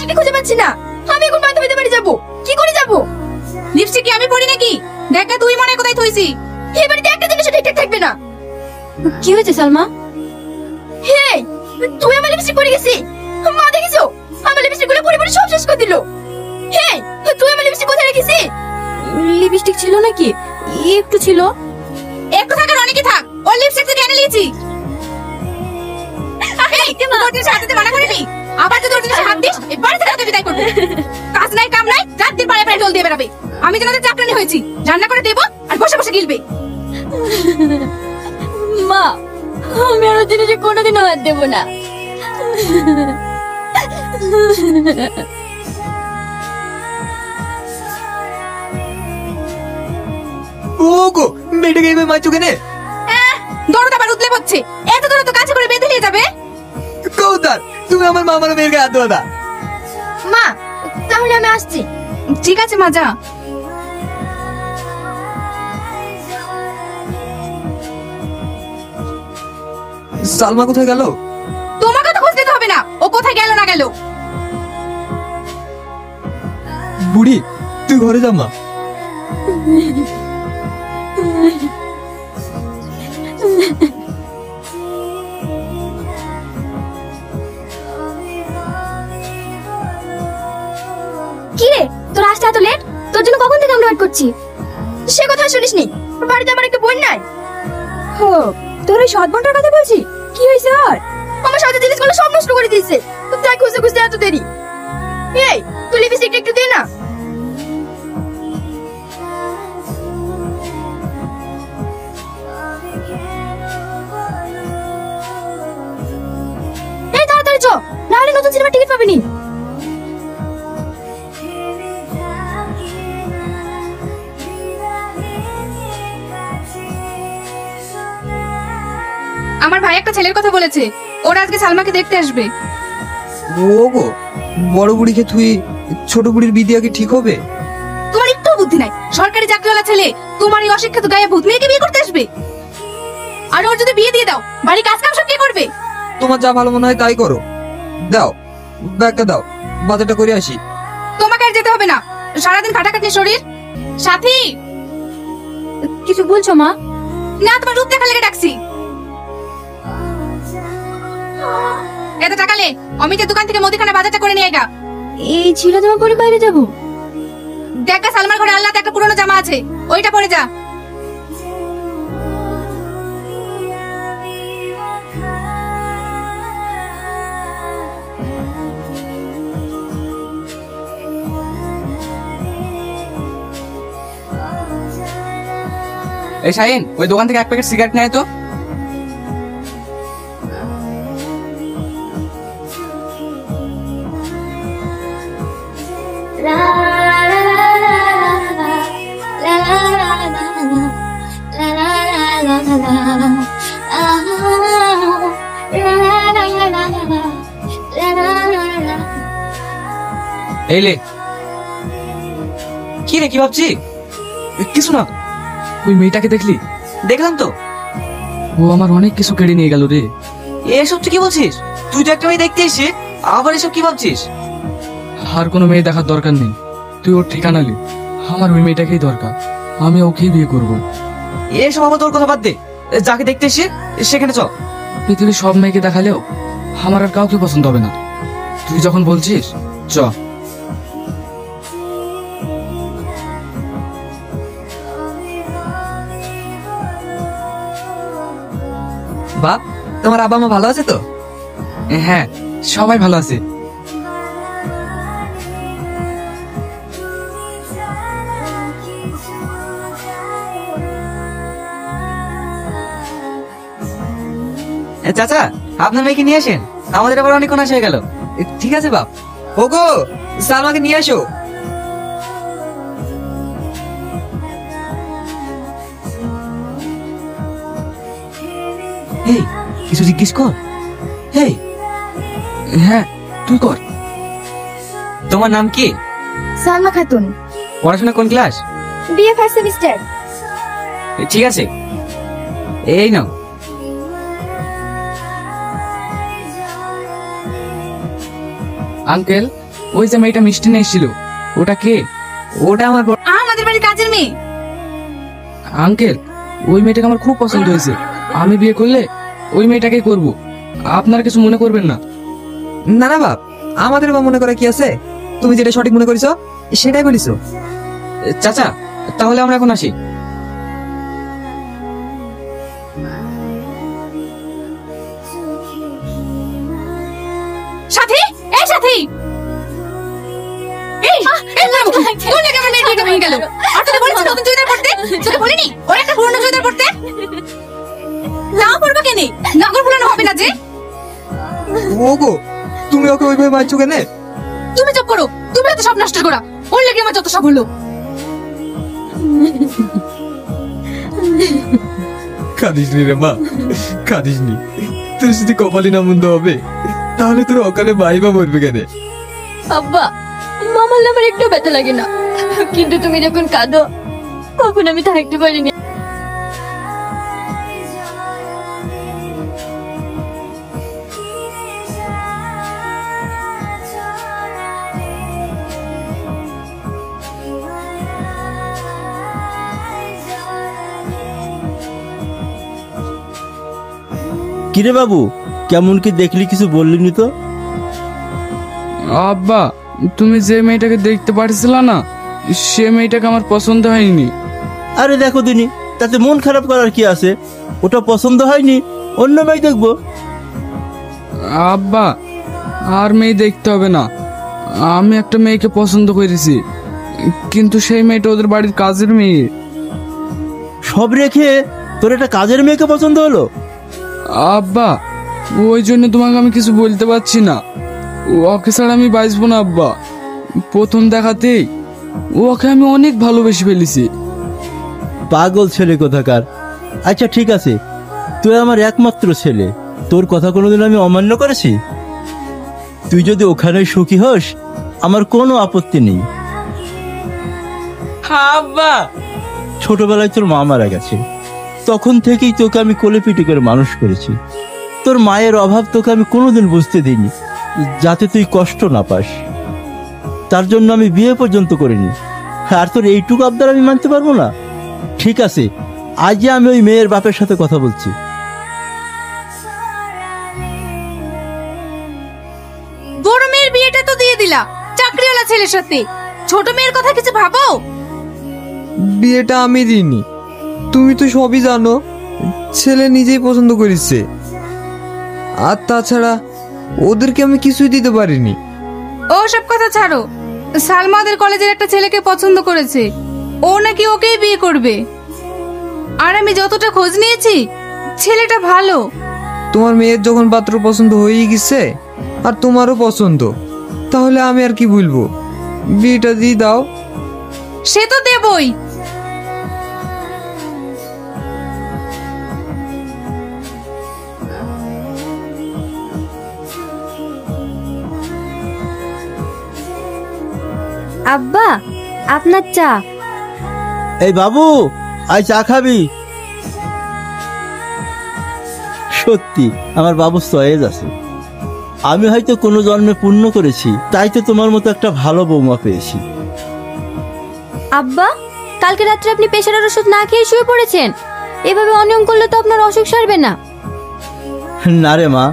লিপস্টিকটা খুঁজে পাচ্ছি না। আমি এখন বান্ধবীদের বাড়ি যাব, কি করে যাব? লিপস্টিক কি আমি পরি নাকি? দেখা তুই মনে কোথায় থইছি? এই বাড়িতে একটা জিনিস ঠিকঠাক থাকবে না। কি হয়েছে সালমা? হে, তুই আমার লিপস্টিক পরে গেছিস? মা দেখেছো? আমার লিপস্টিক গুলো পরে পরে সব শেষ করে দিল। হে, তুই আমার লিপস্টিক কোথায় রেখেছিস? লিপস্টিক ছিল নাকি? একটু ছিল। একটু থাকার অনেকই থাক। ওর লিপস্টিক তুই কেন নিয়েছি? তোর সাথে মানা করিনি। আবার তো তোর জিনিসে হাত দিস, এই বাড়ি থেকে তোকে বিদায় করব। কাজ নাই কাম নাই, রাত দিন পাড়ায় পাড়ায় ঢোল দিয়ে বেড়াবে। আমি যেন চাকরানি হয়েছি, রান্না করে দেবো আর বসে বসে গিলবে। মা, আমি আর জিনিসে কোনোদিনও হাত দেব না। ওগো, মেয়েটাকে এইভাবে মারছো কেন? দরদ আবার উতলে পড়ছে। এত দূর তো কাছে করে বেঁধে নিয়ে যাবে। কৌতার, তুমি আমার মা মেয়ের গায়ে হাত দেওয়া দা। মা, তাহলে আমি আসছি। ঠিক আছে মা, যা। সালমা কোথায় গেল? তোমাকে তো খোঁজ দিতে হবে না, ও কোথায় গেল না গেল। বুড়ি, তুই ঘরে যা মা। কি রে, তোর আসতে এত লেট? তোর জন্য কখন থেকে আমরা ওয়েট করছি। সে কথা শুনিসনি? বাড়িতে আমার একটা বোন নাই। হো, তোর ওই সৎ বোনটার কথা বলছি? কি হয়েছে আর? আমার সাথে জিনিসগুলো সব নষ্ট করে দিয়েছে। তাই খুঁজতে খুঁজতে এত দেরি। এই, তুই লিপস্টিকটা একটু দে না। এই তাড়াতাড়ি চ, না হলে নতুন সিনেমার টিকিট পাবি নি। আমার ভাই একটা ছেলের কথা বলেছে, ওরা আজকে সালমাকে দেখতে আসবে। ওগো, বড় বুড়িকে তুই ছোট বুড়ির বিয়ে কি ঠিক হবে? তোমার একটু বুদ্ধি নাই। সরকারি চাকরিওয়ালা ছেলে তোমার এই অশিক্ষিত গায়ে ভূত মেয়েকে বিয়ে করতে আসবে? আর ওর যদি বিয়ে দিয়ে দাও, বাড়ি কাজ কাম সব কে করবে? তোমার যা ভালো মনে হয় তাই করো। দাও, ব্যাগটা দাও, বাজারটা করে আসি। তোমাকে আর যেতে হবে না, সারাদিন খাটাখাটনি শরীর। সাথী, কিছু বলছো মা? না তোমার রূপ দেখা লেগে ডাকছি। এত টাকা লে, অমিতের দোকান থেকে মুদিখানা বাজারটা করে নিয়ে আয়। এই ছিল তোমার পরে বাইরে যাব। দেখা সালমার ঘরে আল্লাহতে একটা পুরনো জামা আছে, ওইটা পরে যা। এই শাহিন, ওই দোকান থেকে এক প্যাকেট সিগারেট নেয় তো। এই লে। কি রে, কি ভাবছি? কিছু না। ওই মেয়েটাকে দেখলি? দেখলাম তো। ও আমার অনেক কিছু কেড়ে নিয়ে গেল রে। এসব তুই কি বলছিস? তুই তো একটা মেয়ে দেখতে এসে আবার এসব কি ভাবছিস? আর কোনো মেয়ে দেখার দরকার নেই, তুই ওর ঠিকানা লি। আমার ওই মেয়েটাকেই দরকার, আমি ওকেই বিয়ে করব। এসব আবার তোর কথা বাদ দে, যাকে দেখতে এসে সেখানে চল। পৃথিবীর সব মেয়েকে দেখালেও আমার আর কাউকে পছন্দ হবে না। তুই যখন বলছিস, চ। বাপ, তোমার আব্বা মা ভালো আছে তো? হ্যাঁ, সবাই ভালো আছে। চাচা, আপনার মেয়েকে নিয়ে আসেন, আমাদের আবার অনেকক্ষণ আসা হয়ে গেল। ঠিক আছে বাপ। ওগো, সালমাকে নিয়ে আসো। এই, কিছু জিজ্ঞেস কর। এই, হ্যাঁ, তুই কর। তোমার নাম কি? সালমা খাতুন। পড়াশোনা কোন ক্লাস? BA first semester. ঠিক আছে, এই নাও। আঙ্কেল, ওই যে মেয়েটা মিষ্টি নিয়ে এসেছিল, ওটা কে? ওটা আমার আমাদের বাড়ির কাজের মেয়ে। আঙ্কেল, ওই মেয়েটাকে আমার খুব পছন্দ হয়েছে। আমি বিয়ে করলে ওই মেয়েটাকেই করব। আপনারা কিছু মনে করবেন না। না না বাপ, আমাদের বা মনে করে কি আছে? তুমি যেটা সঠিক মনে করিছো সেটাই বলিছো। চাচা, তাহলে আমরা এখন আসি। সাথী, এই সাথী, এই এই নাম কি? কোন জায়গায় আমার মেয়ের বিয়েটা ভেঙে গেল? আর তোকে বলেছি নতুন চুড়িদার পরতে? তোকে বলিনি ওর একটা পুরনো চুড়িদার পরতে? না পরবো কেন? নগর ভুলানো হবে না যে। ওগো, তুমি ওকে ওইভাবে মারছো কেন? তুমি চুপ করো, তুমি তো সব নষ্ট করা। ওর লেগে আমার যত সব হলো। কাঁদিস নি রে মা, কাঁদিস নি। তোর যদি কপালে না মন্দ হবে তাহলে তোর অকালে ভাইবা মরবে কেন? আব্বা, মামার আমার একটু ব্যথা লাগে না, কিন্তু তুমি যখন কাঁদো তখন আমি থাকতে পারিনি। কিরে বাবু, কেমন কি দেখলি, কিছু বললিনি তো? আব্বা, তুমি যে মেয়েটাকে দেখতে পারছিলা না, সে মেয়েটাকে আমার পছন্দ হয়নি। আরে দেখো দিনি, তাতে মন খারাপ করার কি আছে? ওটা পছন্দ হয়নি, অন্য মেয়ে দেখবো। আব্বা, আর মেয়ে দেখতে হবে না। আমি একটা মেয়েকে পছন্দ করেছি, কিন্তু সেই মেয়েটা ওদের বাড়ির কাজের মেয়ে। সব রেখে তোর একটা কাজের মেয়েকে পছন্দ হলো? আব্বা, ওই জন্য তোমাকে আমি কিছু বলতে পারছি না। ওকে ছাড়া আমি বাঁচবো না আব্বা। প্রথম দেখাতেই ওকে আমি অনেক ভালোবেসে ফেলেছি। পাগল ছেলে কোথাকার। আচ্ছা ঠিক আছে, তুই আমার একমাত্র ছেলে, তোর কথা কোনোদিন আমি অমান্য করেছি? তুই যদি ওখানে সুখী হোস আমার কোনো আপত্তি নেই। আব্বা, ছোটবেলায় তোর মা মারা গেছে, তখন থেকেই তোকে আমি কোলে পিটি করে মানুষ করেছি। তোর মায়ের অভাব তোকে আমি কোনোদিন বুঝতে দিইনি, যাতে তুই কষ্ট না পাস। তার জন্য আমি বিয়ে পর্যন্ত করিনি। আর তোর এইটুকু আবদার আমি মানতে পারবো না? ঠিক আছে, আজই আমি ওই মেয়ের বাপের সাথে কথা বলছি। বড় মেয়ের বিয়েটা তো দিয়ে দিলা চাকরিওয়ালা ছেলের সাথে, ছোট মেয়ের কথা কিছু ভাবো। বিয়েটা আমি দিইনি, তুমি তো সবই জানো। ছেলে নিজেই পছন্দ করেছে, আর তাছাড়া ওদেরকে আমি কিছুই দিতে পারিনি। ও সব কথা ছাড়ো, সালমা ওদের কলেজের একটা ছেলেকে পছন্দ করেছে, ও নাকি ওকেই বিয়ে করবে। আর আমি যতটা খোঁজ নিয়েছি ছেলেটা ভালো। তোমার মেয়ের যখন পাত্র পছন্দ হয়েই গেছে আর তোমারও পছন্দ, তাহলে আমি আর কি বলবো? বিয়েটা দিয়ে দাও। সে তো দেবই। আব্বা, আপনার চা। এই বাবু, আয় চা খাবি? সত্যি আমার বাবু সয়েজ আছে। আমি হয়তো কোনো জন্মে পুণ্য করেছি, তাই তো তোমার মতো একটা ভালো বৌমা পেয়েছি। আব্বা, কালকে রাত্রে আপনি প্রেশারের ওষুধ না খেয়ে শুয়ে পড়েছেন। এভাবে অনিয়ম করলে তো আপনার অসুখ সারবে না। না রে মা,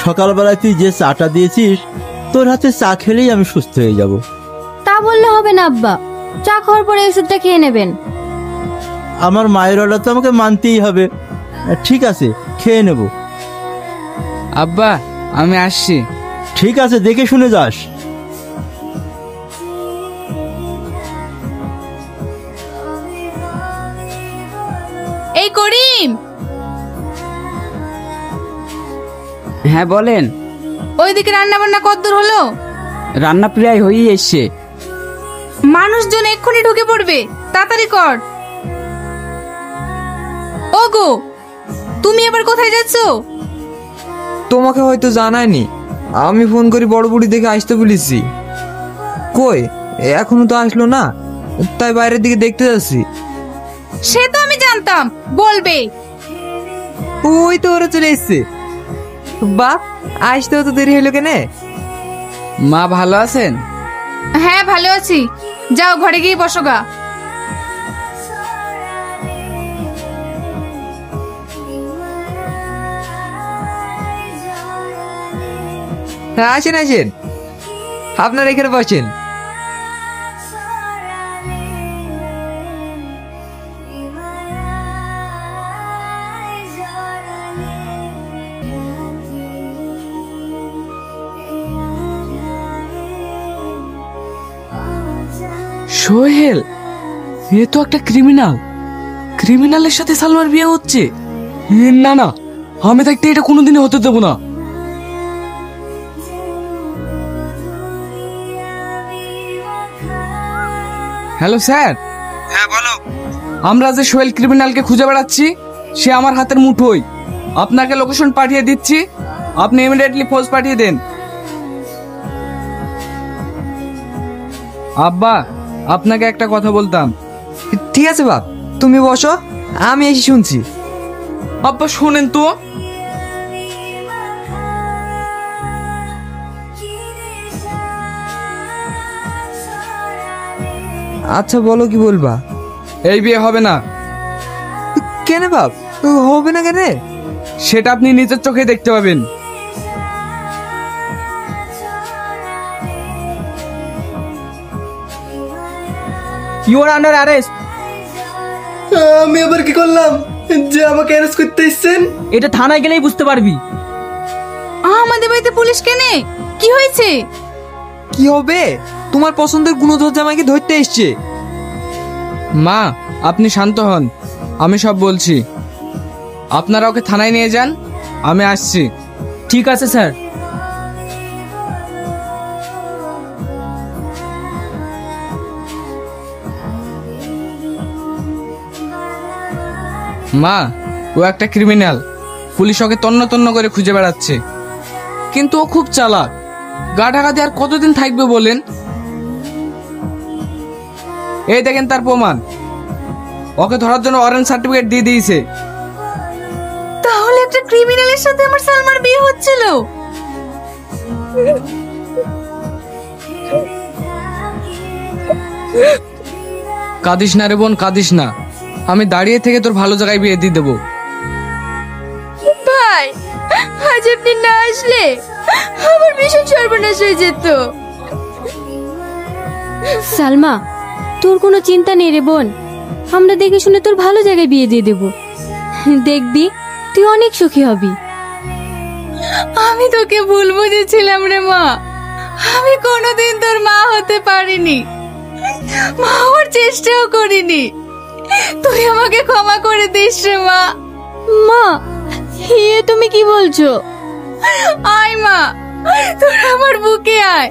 সকালবেলায় তুই যে চাটা দিয়েছিস, তোর হাতে চা খেলেই আমি সুস্থ হয়ে যাব। তা বললে হবে না আব্বা, চা খাওয়ার পরে ওষুধটা খেয়ে নেবেন। আমার মায়ের অর্ডার তো আমাকে মানতেই হবে। ঠিক আছে, খেয়ে নেব। আব্বা, আমি আসছি। ঠিক আছে, দেখে শুনে যাস। এই করিম, হ্যাঁ বলেন। ওইদিকে রান্না বান্না কতদূর হলো? রান্না প্রায় হয়েই এসছে। মানুষজন এক্ষুনি ঢুকে পড়বে, তাড়াতাড়ি কর। ওগো, তুমি এবার কোথায় যাচ্ছ? তোমাকে হয়তো জানায়নি, আমি ফোন করি বড় বুড়ি দেখে আসতে বলেছি। কই এখনো তো আসলো না, তাই বাইরের দিকে দেখতে যাচ্ছি। সে তো আমি জানতাম বলবে। ওই তো ওরা চলে এসছে। বাপ, আসতেও তো দেরি হলো কেন? মা ভালো আছেন? হ্যাঁ ভালো আছি, যাও ঘরে গিয়ে বসো গা। হ্যাঁ আসেন আসেন, আপনারা এখানে বসেন। সোহেল, এ তো একটা ক্রিমিনাল। ক্রিমিনালের সাথে সালমার বিয়ে হচ্ছে? না না, আমি থাকতে এটা কোনোদিনই হতে দেবো না। Hello sir. হ্যাঁ বলো। আমরা যে সোহেল ক্রিমিনালকে খুঁজে বেড়াচ্ছি সে আমার হাতের মুঠোই। আপনাকে লোকেশন পাঠিয়ে দিচ্ছি, আপনি ইমিডিয়েটলি ফোর্স পাঠিয়ে দেন। আব্বা, আপনাকে একটা কথা বলতাম। ঠিক আছে বাপ, তুমি বসো, আমি এসে শুনছি। আব্বা শোনেন তো। আচ্ছা বলো, কি বলবা? এই বিয়ে হবে না। কেন বাপ, হবে না কেন? সেটা আপনি নিজের চোখে দেখতে পাবেন। You are under arrest. আমি আবার কি করলাম যে আমাকে অ্যারেস্ট করতে এসেছেন? এটা থানায় গেলেই বুঝতে পারবি। আমাদের বাড়িতে পুলিশ কেনে? কি হয়েছে? কি হবে? তোমার পছন্দের গুণধর জামাইকে ধরতে এসছে। মা, আপনি শান্ত হন, আমি সব বলছি। আপনারা ওকে থানায় নিয়ে যান, আমি আসছি। ঠিক আছে স্যার। মা, ও একটা ক্রিমিনাল। পুলিশ ওকে তন্ন তন্ন করে খুঁজে বেড়াচ্ছে, কিন্তু ও খুব চালাক। গা ঢাকা দিয়ে আর কতদিন থাকবে বলেন? এই দেখেন তার প্রমাণ, ওকে ধরার জন্য অরেঞ্জ সার্টিফিকেট দিয়ে দিয়েছে। তাহলে একটা ক্রিমিনালের সাথে আমার সালমার বিয়ে হচ্ছিল। কাঁদিস না রে বোন, কাঁদিস না। আমি দাঁড়িয়ে থেকে তোর ভালো জায়গায় বিয়ে দিয়ে দেবো। ভাই, আজ আপনি না আসলে আমার ভীষণ সর্বনাশ হয়ে যেত। সালমা, তোর কোনো চিন্তা নেই রে বোন, আমরা দেখে শুনে তোর ভালো জায়গায় বিয়ে দিয়ে দেব। দেখবি তুই অনেক সুখী হবি। আমি তোকে ভুল বুঝেছিলাম রে মা, আমি কোনোদিন তোর মা হতে পারিনি, মা হওয়ার চেষ্টাও করিনি। তুই আমাকে ক্ষমা করে দিস রে মা। মা, এ তুমি কি বলছো? আয় মা, তোর আমার বুকে আয়।